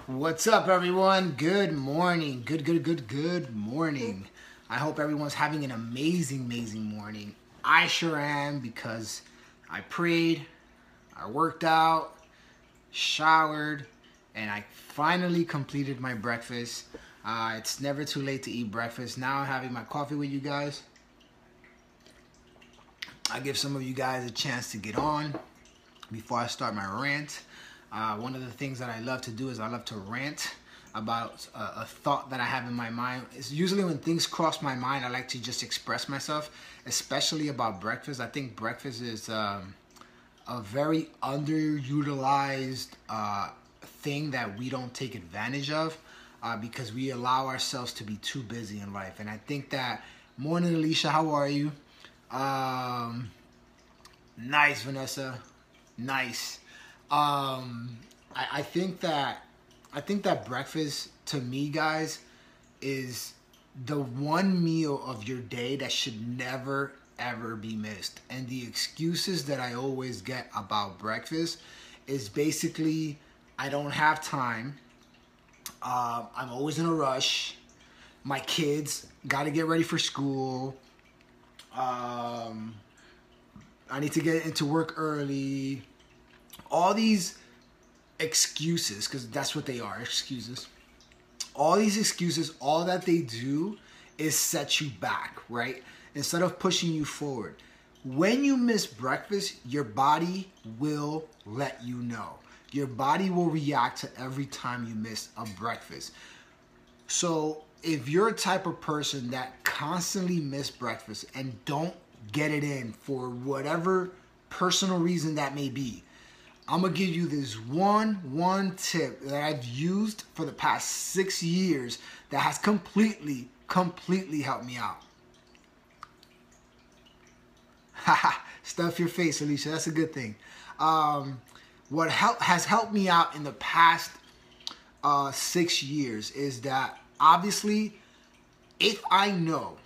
What's up, everyone? Good morning. Good morning. I hope everyone's having an amazing morning. I sure am because I prayed, I worked out, showered, and I finally completed my breakfast. It's never too late to eat breakfast. Now I'm having my coffee with you guys. I give some of you guys a chance to get on before I start my rant. One of the things that I love to do is I love to rant about a thought that I have in my mind. It's usually when things cross my mind, I like to just express myself, especially about breakfast. I think breakfast is a very underutilized thing that we don't take advantage of because we allow ourselves to be too busy in life. And I think that, morning Alicia, how are you? Nice, Vanessa. Nice. I think that breakfast, to me, guys, is the one meal of your day that should never ever be missed. And the excuses that I always get about breakfast is basically I don't have time. I'm always in a rush. My kids got to get ready for school. I need to get into work early. All these excuses, because that's what they are, excuses. All these excuses, all that they do is set you back, right? Instead of pushing you forward. When you miss breakfast, your body will let you know. Your body will react to every time you miss a breakfast. So if you're a type of person that constantly miss breakfast and don't get it in for whatever personal reason that may be, I'm going to give you this one tip that I've used for the past 6 years that has completely helped me out. Stuff your face, Alicia. That's a good thing. What has helped me out in the past 6 years is that, obviously, if I know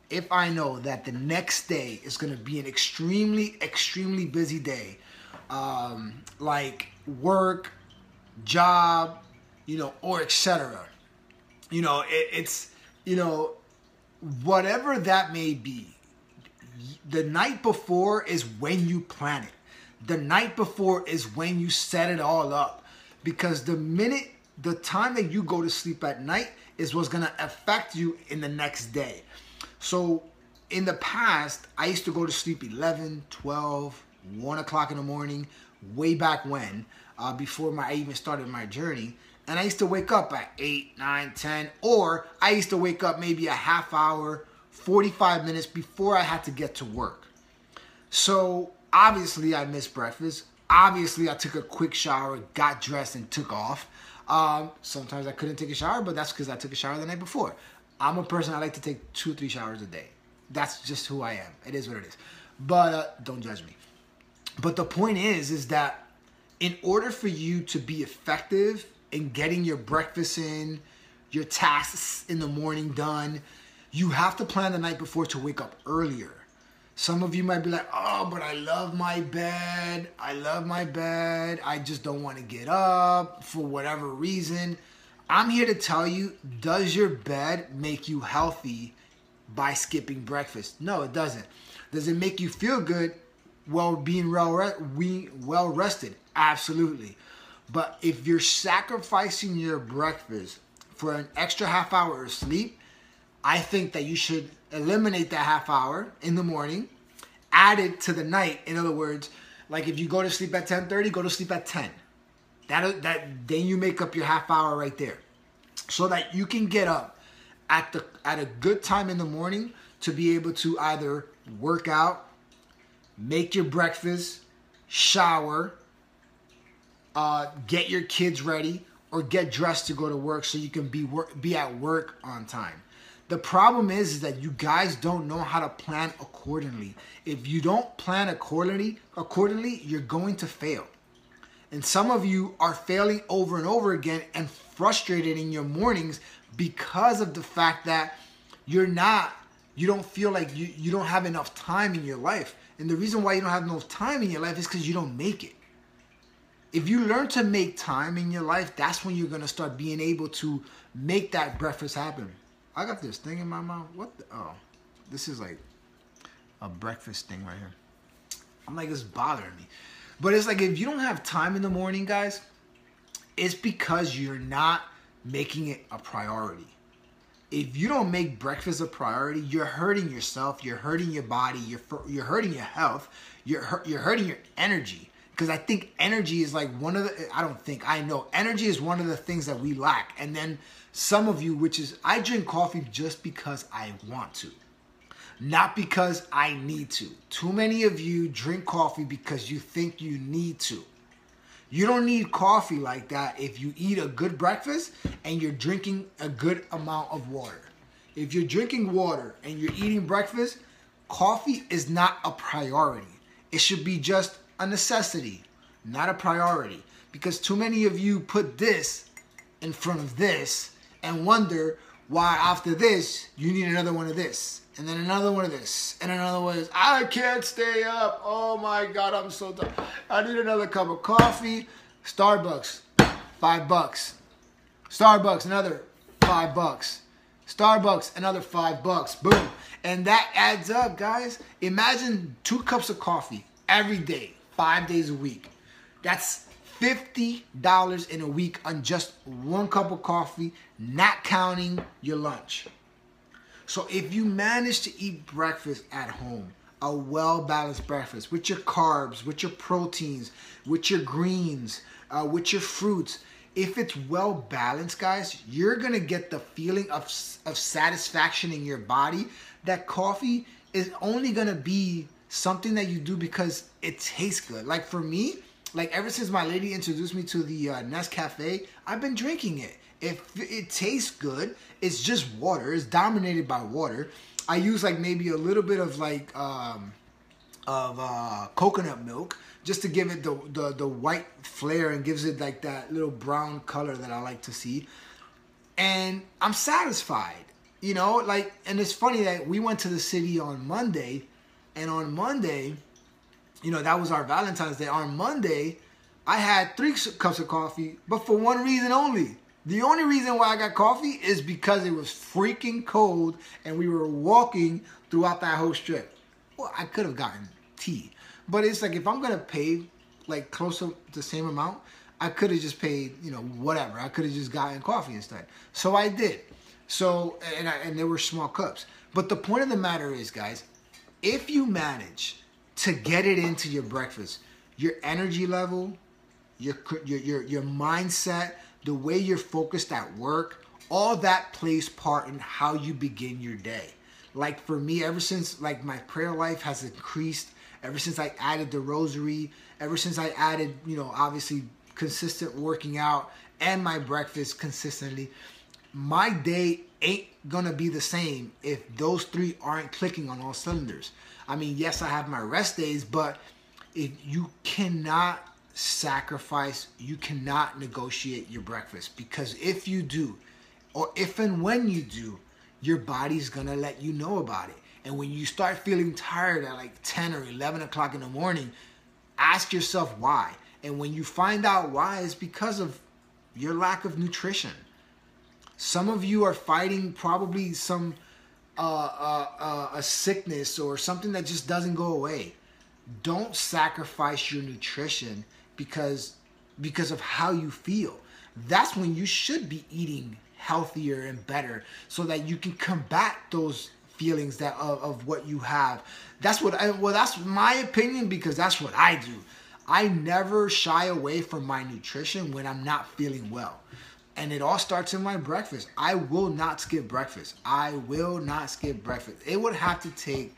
that the next day is going to be an extremely busy day, like work, job, or etc. It's whatever that may be. The night before is when you plan it. The night before is when you set it all up, because the time that you go to sleep at night is what's going to affect you in the next day. So in the past, I used to go to sleep 11, 12, 1 o'clock in the morning, way back when, before I even started my journey. And I used to wake up at 8, 9, 10, or I used to wake up maybe a half hour, 45 minutes before I had to get to work. So obviously I missed breakfast. Obviously I took a quick shower, got dressed, and took off. Sometimes I couldn't take a shower, but that's because I took a shower the night before. I'm a person, I like to take 2 or 3 showers a day. That's just who I am. It is what it is. But don't judge me. But the point is that in order for you to be effective in getting your breakfast in, your tasks in the morning done, you have to plan the night before to wake up earlier. Some of you might be like, oh, but I love my bed. I just don't want to get up for whatever reason. I'm here to tell you, does your bed make you healthy by skipping breakfast? No, it doesn't. Does it make you feel good while being well rested? Absolutely. But if you're sacrificing your breakfast for an extra half hour of sleep, I think that you should eliminate that half hour in the morning, add it to the night. In other words, like if you go to sleep at 10:30, go to sleep at 10. Then you make up your half hour right there, so that you can get up at a good time in the morning to be able to either work out, make your breakfast, shower, get your kids ready, or get dressed to go to work so you can be at work on time. The problem is that you guys don't know how to plan accordingly. If you don't plan accordingly, you're going to fail. And some of you are failing over and over again and frustrated in your mornings because of the fact that you don't feel like you don't have enough time in your life. And the reason why you don't have enough time in your life is because you don't make it. If you learn to make time in your life, that's when you're going to start being able to make that breakfast happen. I got this thing in my mouth. What the? Oh, this is like a breakfast thing right here. I'm like, it's bothering me. But it's like, if you don't have time in the morning, guys, it's because you're not making it a priority. If you don't make breakfast a priority, you're hurting yourself, you're hurting your body, you're hurting your health, you're hurting your energy. Because I think energy is like one of the, I know energy is one of the things that we lack. And then some of you, which is, I drink coffee just because I want to, not because I need to. Too many of you drink coffee because you think you need to. You don't need coffee like that if you eat a good breakfast and you're drinking a good amount of water. If you're drinking water and you're eating breakfast, coffee is not a priority. It should be just a necessity, not a priority. Because too many of you put this in front of this and wonder why after this you need another one of this, and then another one of this, and another one of this. I can't stay up. Oh my God, I'm so tired. I need another cup of coffee. Starbucks, $5. Starbucks, another $5. Starbucks, another $5. Boom. And that adds up, guys. Imagine 2 cups of coffee every day, 5 days a week. That's $50 in a week on just 1 cup of coffee, not counting your lunch. So if you manage to eat breakfast at home, a well-balanced breakfast with your carbs, with your proteins, with your greens, with your fruits, if it's well-balanced, guys, you're going to get the feeling of satisfaction in your body that coffee is only going to be something that you do because it tastes good. Like for me, like ever since my lady introduced me to the Nescafe, I've been drinking it. If it tastes good, it's just water. It's dominated by water. I use like maybe a little bit of like coconut milk just to give it the white flair and gives it like that little brown color that I like to see. And I'm satisfied, you know, like, and it's funny that we went to the city on Monday, and on Monday, you know, that was our Valentine's Day. On Monday, I had 3 cups of coffee, but for one reason only. The only reason why I got coffee is because it was freaking cold and we were walking throughout that whole strip. Well, I could have gotten tea, but it's like if I'm going to pay like close to the same amount, I could have just paid, you know, whatever. I could have just gotten coffee instead. So I did. So, and there were small cups. But the point of the matter is, guys, if you manage to get it into your breakfast, your energy level, your mindset, the way you're focused at work, all that plays part in how you begin your day. Like for me, ever since like my prayer life has increased, ever since I added the rosary, ever since I added, you know, obviously consistent working out and my breakfast consistently, my day ain't gonna be the same if those 3 aren't clicking on all cylinders. I mean, yes, I have my rest days, but if you cannot sacrifice, you cannot negotiate your breakfast, because if you do, or if and when you do, your body's gonna let you know about it. And when you start feeling tired at like 10 or 11 o'clock in the morning, ask yourself why. And when you find out why, it's because of your lack of nutrition. Some of you are fighting probably some a sickness or something that just doesn't go away. Don't sacrifice your nutrition because of how you feel. That's when you should be eating healthier and better so that you can combat those feelings that of what you have. That's my opinion, because that's what I do. I never shy away from my nutrition when I'm not feeling well. And it all starts in my breakfast. I will not skip breakfast. I will not skip breakfast. It would have to take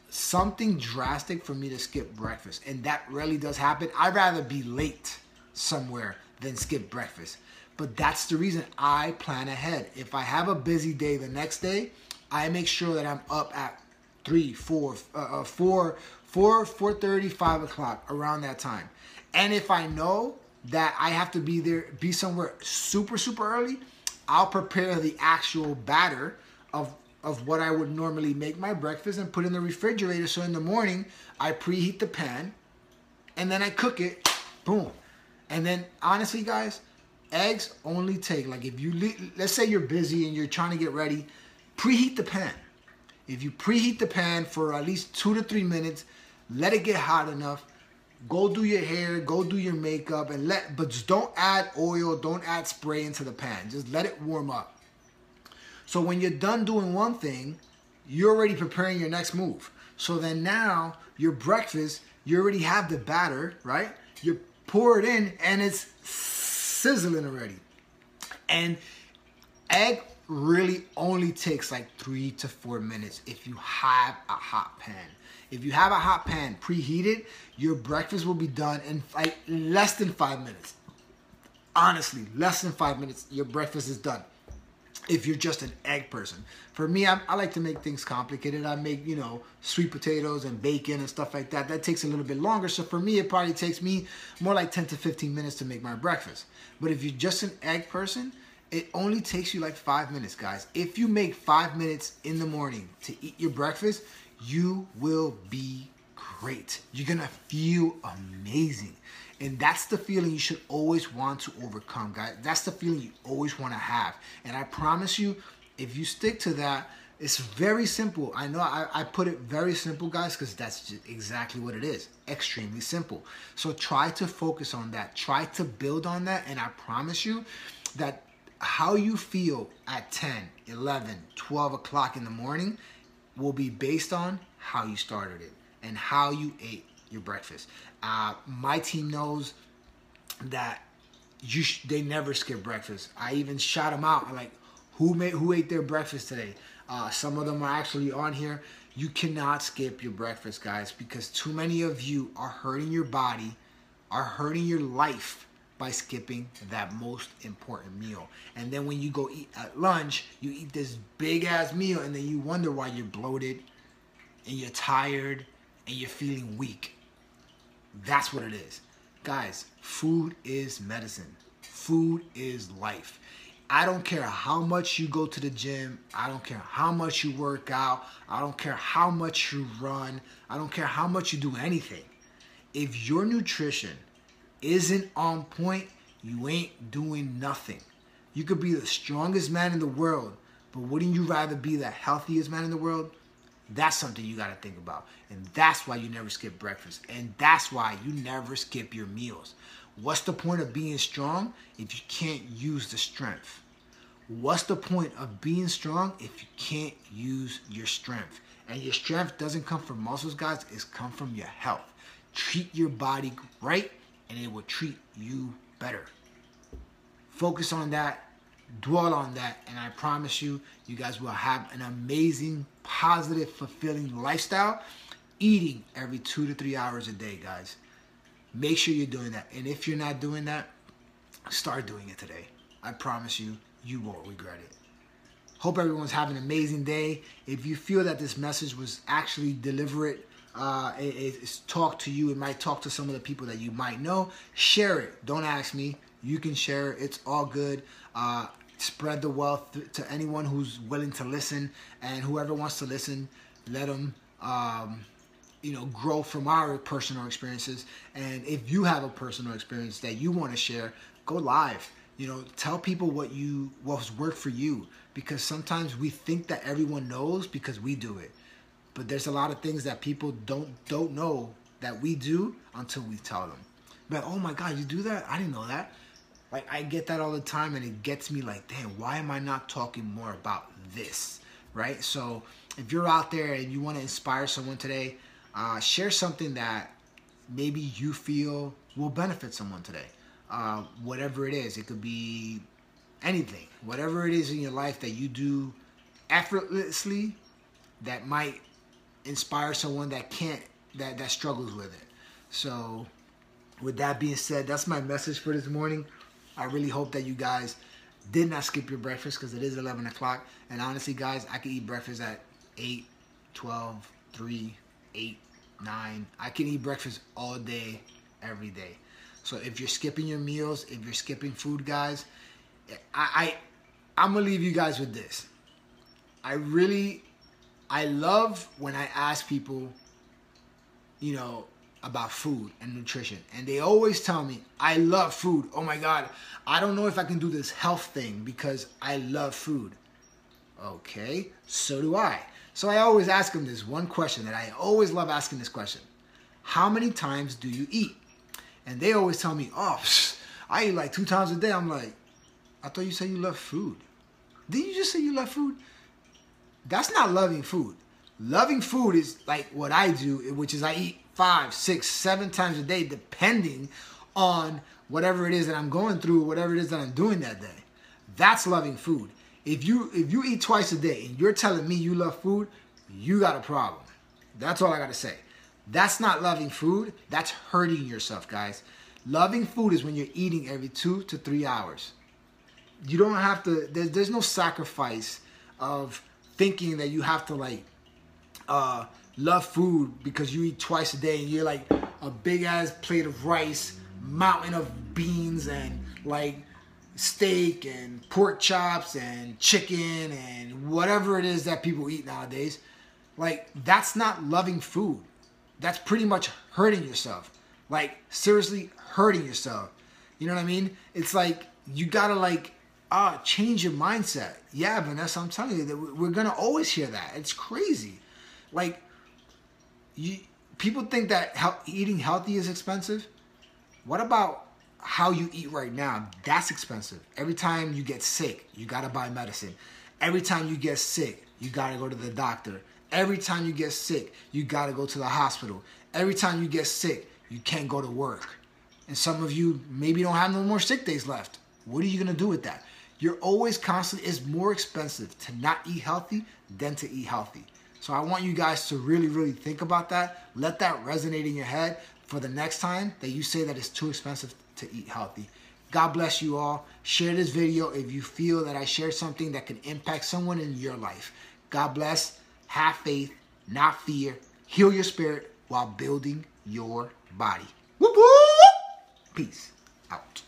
something drastic for me to skip breakfast, and that really does happen. I'd rather be late somewhere than skip breakfast, but that's the reason I plan ahead. If I have a busy day the next day, I make sure that I'm up at 4:30, 5 o'clock, around that time. And if I know that I have to be somewhere super early, I'll prepare the actual batter of what I would normally make my breakfast and put in the refrigerator. So in the morning, I preheat the pan and then I cook it, boom. And then honestly, guys, eggs only take, like if you, let's say you're busy and you're trying to get ready, preheat the pan. If you preheat the pan for at least 2 to 3 minutes, let it get hot enough. Go do your hair, go do your makeup, but just don't add oil, don't add spray into the pan. Just let it warm up. So when you're done doing one thing, you're already preparing your next move. So then now your breakfast, you already have the batter, right? You pour it in and it's sizzling already. And egg really only takes like 3 to 4 minutes if you have a hot pan. If you have a hot pan preheated, your breakfast will be done in like less than 5 minutes. Honestly, less than 5 minutes, your breakfast is done. If you're just an egg person. For me, I like to make things complicated. I make, sweet potatoes and bacon and stuff like that. That takes a little bit longer. So for me, it probably takes me more like 10 to 15 minutes to make my breakfast. But if you're just an egg person, it only takes you like 5 minutes, guys. If you make 5 minutes in the morning to eat your breakfast, you will be great. You're gonna feel amazing. And that's the feeling you should always want to overcome, guys. That's the feeling you always want to have. And I promise you, if you stick to that, it's very simple. I know I put it very simple, guys, because that's just exactly what it is. Extremely simple. So try to focus on that. Try to build on that. And I promise you that how you feel at 10, 11, 12 o'clock in the morning will be based on how you started it and how you ate your breakfast. My team knows that they never skip breakfast. I even shout them out. I'm like, who ate their breakfast today? Some of them are actually on here. You cannot skip your breakfast, guys, because too many of you are hurting your body, are hurting your life by skipping that most important meal. And then when you go eat at lunch, you eat this big ass meal and then you wonder why you're bloated and you're tired and you're feeling weak. That's what it is. Guys, food is medicine. Food is life. I don't care how much you go to the gym. I don't care how much you work out. I don't care how much you run. I don't care how much you do anything. If your nutrition isn't on point, you ain't doing nothing. You could be the strongest man in the world, but wouldn't you rather be the healthiest man in the world? That's something you got to think about. And that's why you never skip breakfast. And that's why you never skip your meals. What's the point of being strong if you can't use the strength? What's the point of being strong if you can't use your strength? And your strength doesn't come from muscles, guys. It's come from your health. Treat your body right, and it will treat you better. Focus on that. Dwell on that, and I promise you, you guys will have an amazing, positive, fulfilling lifestyle. Eating every 2 to 3 hours a day, guys. Make sure you're doing that. And if you're not doing that, start doing it today. I promise you, you won't regret it. Hope everyone's having an amazing day. If you feel that this message was actually deliberate, it's talk to you, it might talk to some of the people that you might know, share it. Don't ask me. You can share it. It's all good. Spread the wealth to anyone who's willing to listen, and whoever wants to listen, let them grow from our personal experiences. And if you have a personal experience that you want to share, go live. Tell people what's worked for you, because sometimes we think that everyone knows because we do it, but there's a lot of things that people don't know that we do until we tell them. But oh my God, you do that? I didn't know that. Like, I get that all the time, and it gets me like, damn, why am I not talking more about this, right? So if you're out there and you want to inspire someone today, share something that maybe you feel will benefit someone today. Whatever it is, it could be anything. Whatever it is in your life that you do effortlessly that might inspire someone that struggles with it. So with that being said, that's my message for this morning. I really hope that you guys did not skip your breakfast, because it is 11 o'clock. And honestly, guys, I could eat breakfast at 8, 12, 3, 8, 9. I can eat breakfast all day, every day. So if you're skipping your meals, if you're skipping food, guys, I'm going to leave you guys with this. I love when I ask people, about food and nutrition. And they always tell me, I love food. Oh my God, I don't know if I can do this health thing because I love food. Okay, so do I. So I always ask them this one question that I always love asking this question. How many times do you eat? And they always tell me, oh, I eat like 2 times a day. I'm like, I thought you said you love food. Didn't you just say you love food? That's not loving food. Loving food is like what I do, which is I eat 5, 6, 7 times a day, depending on whatever it is that I'm going through, whatever it is that I'm doing that day. That's loving food. If you eat twice a day and you're telling me you love food, you got a problem. That's all I got to say. That's not loving food. That's hurting yourself, guys. Loving food is when you're eating every 2 to 3 hours. You don't have to, there's no sacrifice of thinking that you have to like love food because you eat twice a day and you're like a big ass plate of rice, mountain of beans and like steak and pork chops and chicken and whatever it is that people eat nowadays. Like, that's not loving food. That's pretty much hurting yourself. Like, seriously hurting yourself. You know what I mean? It's like, you gotta like change your mindset. Yeah, Vanessa, I'm telling you that we're gonna always hear that. It's crazy. Like, people think that eating healthy is expensive. What about how you eat right now? That's expensive. Every time you get sick, you gotta buy medicine. Every time you get sick, you gotta go to the doctor. Every time you get sick, you gotta go to the hospital. Every time you get sick, you can't go to work. And some of you maybe don't have no more sick days left. What are you gonna do with that? You're always constantly, it's more expensive to not eat healthy than to eat healthy. So I want you guys to really, really think about that. Let that resonate in your head for the next time that you say that it's too expensive to eat healthy. God bless you all. Share this video if you feel that I shared something that can impact someone in your life. God bless. Have faith, not fear. Heal your spirit while building your body. Whoop, whoop. Peace out.